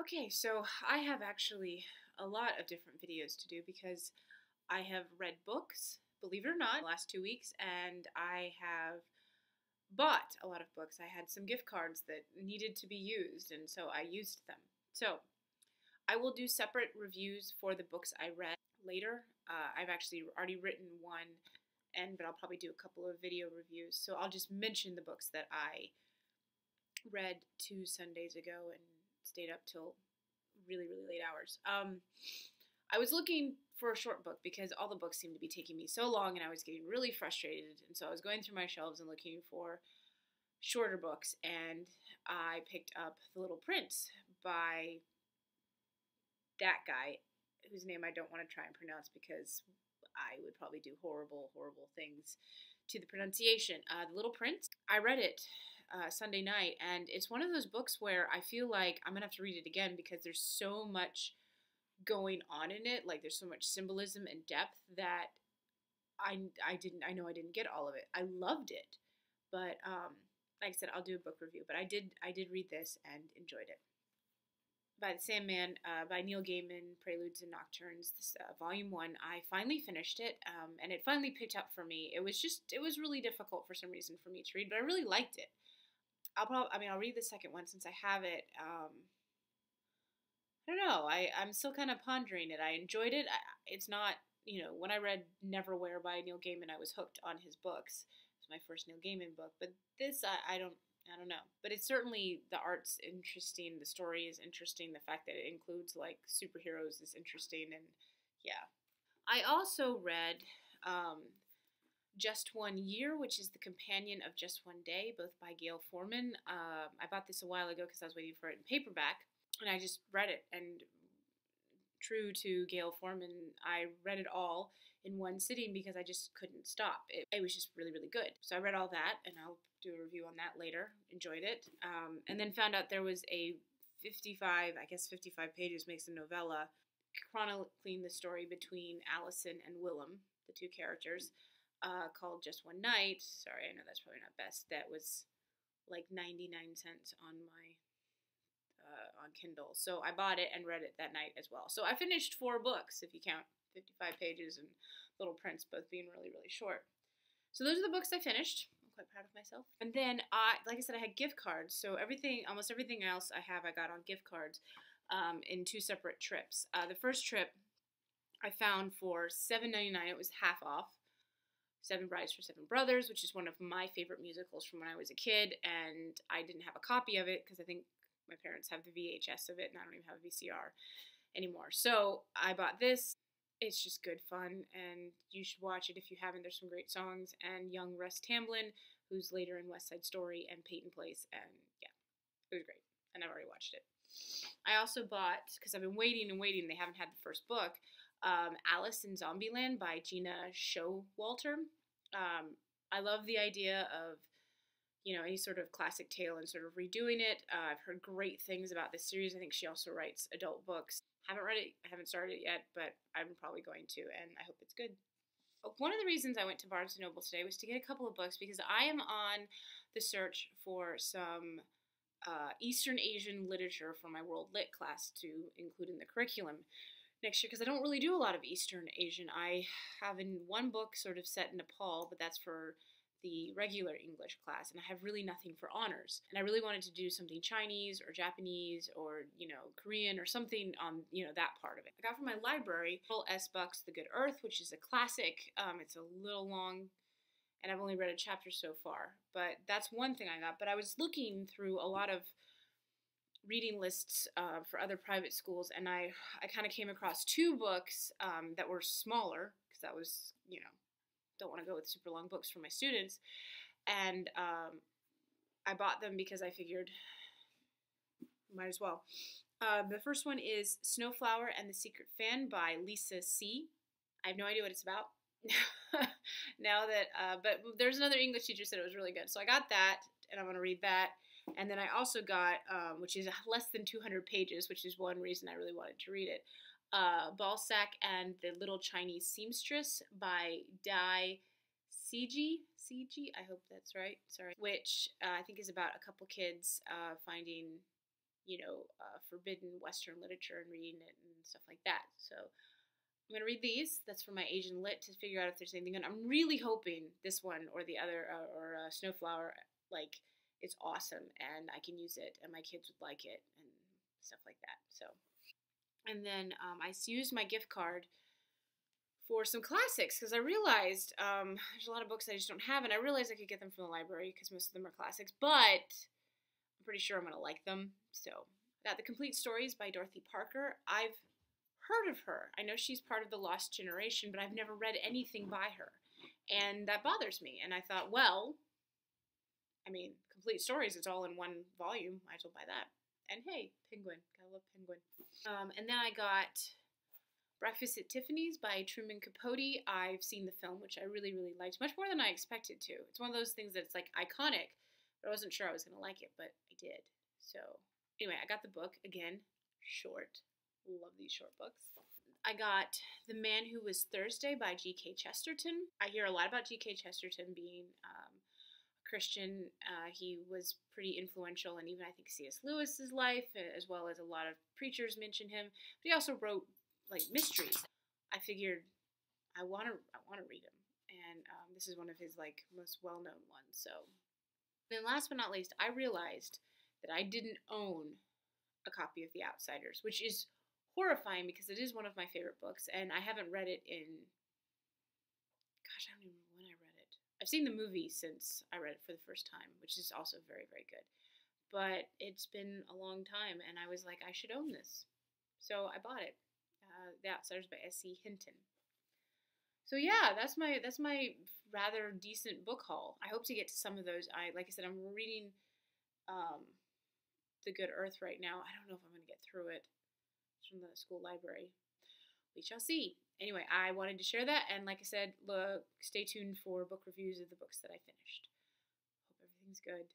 Okay, so I have actually a lot of different videos to do because I have read books, believe it or not, the last 2 weeks, and I have bought a lot of books. I had some gift cards that needed to be used, and so I used them. So I will do separate reviews for the books I read later. I've actually already written one, but I'll probably do a couple of video reviews. So I'll just mention the books that I read 2 Sundays ago and stayed up till really, really late hours. I was looking for a short book because all the books seemed to be taking me so long and I was getting really frustrated. And so I was going through my shelves and looking for shorter books, and I picked up The Little Prince by that guy whose name I don't want to try and pronounce because I would probably do horrible, horrible things to the pronunciation. The Little Prince, I read it Sunday night, and it's one of those books where I feel like I'm gonna have to read it again because there's so much going on in it. Like there's so much symbolism and depth that I know I didn't get all of it. I loved it, but like I said, I'll do a book review. But I did read this and enjoyed it. By the Same Man, by Neil Gaiman, Preludes and Nocturnes, this, volume 1. I finally finished it, and it finally picked up for me. It was really difficult for some reason for me to read, but I really liked it. I'll read the second one since I have it. I don't know. I'm still kind of pondering it. I enjoyed it. It's not, when I read Neverwhere by Neil Gaiman, I was hooked on his books. It was my first Neil Gaiman book, but this, I don't know. But it's certainly, the art's interesting, the story is interesting, the fact that it includes like superheroes is interesting, and yeah. I also read Just One Year, which is the companion of Just One Day, both by Gail Forman. I bought this a while ago because I was waiting for it in paperback, and I just read it, and true to Gail Forman, I read it all in one sitting because I just couldn't stop. It was just really, really good. So I read all that, and I'll do a review on that later. Enjoyed it. And then found out there was a 55 pages makes a novella chronicling the story between Allison and Willem, the two characters, called Just One Night. Sorry, I know that's probably not best. That was like 99 cents on my on Kindle. So I bought it and read it that night as well. So I finished 4 books, if you count 55 pages and Little Prince both being really, really short. So those are the books I finished. I'm quite proud of myself. And then, like I said, I had gift cards. So almost everything else I got on gift cards in 2 separate trips. The first trip I found for $7.99. It was half off. Seven Brides for Seven Brothers, which is one of my favorite musicals from when I was a kid, and I didn't have a copy of it because I think my parents have the VHS of it, and I don't even have a VCR anymore. So I bought this. It's just good fun, and you should watch it if you haven't. There's some great songs, and young Russ Tamblyn, who's later in West Side Story and Peyton Place, and yeah, it was great, and I've already watched it. I also bought, because I've been waiting and waiting, they haven't had the first book, Alice in Zombieland by Gina Showalter. I love the idea of any sort of classic tale and sort of redoing it. I've heard great things about this series. I think she also writes adult books. Haven't read it, I haven't started it yet, but I'm probably going to, and I hope it's good. One of the reasons I went to Barnes & Noble today was to get a couple of books because I am on the search for some Eastern Asian literature for my World Lit class to include in the curriculum next year, because I don't really do a lot of Eastern Asian. I have in one book sort of set in Nepal, but that's for the regular English class, and I have really nothing for honors. And I really wanted to do something Chinese or Japanese or, Korean or something on, that part of it. I got from my library S. Buck's The Good Earth, which is a classic. It's a little long, and I've only read a chapter so far, but that's one thing I got. But I was looking through a lot of reading lists for other private schools, and I kind of came across 2 books that were smaller, because that was, don't want to go with super long books for my students, and I bought them because I figured might as well. The first one is Snowflower and the Secret Fan by Lisa C. I have no idea what it's about. But there's another English teacher said it was really good, so I got that, and I'm going to read that. And then I also got, which is less than 200 pages, which is one reason I really wanted to read it, Balzac and the Little Chinese Seamstress by Dai Ciji, I hope that's right, sorry, which I think is about a couple kids finding forbidden Western literature and reading it and stuff like that. So I'm going to read these. That's for my Asian Lit to figure out if there's anything good. I'm really hoping this one or the other, or Snowflower, like, it's awesome and I can use it and my kids would like it and stuff like that. So, and then I used my gift card for some classics because I realized there's a lot of books I just don't have, and I realized I could get them from the library because most of them are classics, but I'm pretty sure I'm going to like them. So, I got The Complete Stories by Dorothy Parker. I've heard of her. I know she's part of the Lost Generation, but I've never read anything by her, and that bothers me. And I thought, well, I mean, Complete Stories, it's all in one volume. Might as well buy that. And hey, Penguin. Gotta love Penguin. And then I got Breakfast at Tiffany's by Truman Capote. I've seen the film, which I really, really liked, much more than I expected to. It's one of those things that's like iconic, but I wasn't sure I was going to like it, but I did. So anyway, I got the book, again, short. Love these short books. I got The Man Who Was Thursday by G.K. Chesterton. I hear a lot about G.K. Chesterton being a Christian. He was pretty influential in even, I think, C.S. Lewis's life, as well as a lot of preachers mention him. But he also wrote like mysteries. I figured I want to read him, and this is one of his like most well-known ones. So then, last but not least, I realized that I didn't own a copy of The Outsiders, which is horrifying because it is one of my favorite books, and I haven't read it in, gosh, I don't even remember when I read it. I've seen the movie since I read it for the first time, which is also very, very good. But it's been a long time, and I was like, I should own this. So I bought it. The Outsiders by S.C. Hinton. So yeah, that's my rather decent book haul. I hope to get to some of those. Like I said, I'm reading The Good Earth right now. I don't know if I'm going to get through it. It's from the school library. We shall see. Anyway, I wanted to share that, and like I said, stay tuned for book reviews of the books that I finished. Hope everything's good.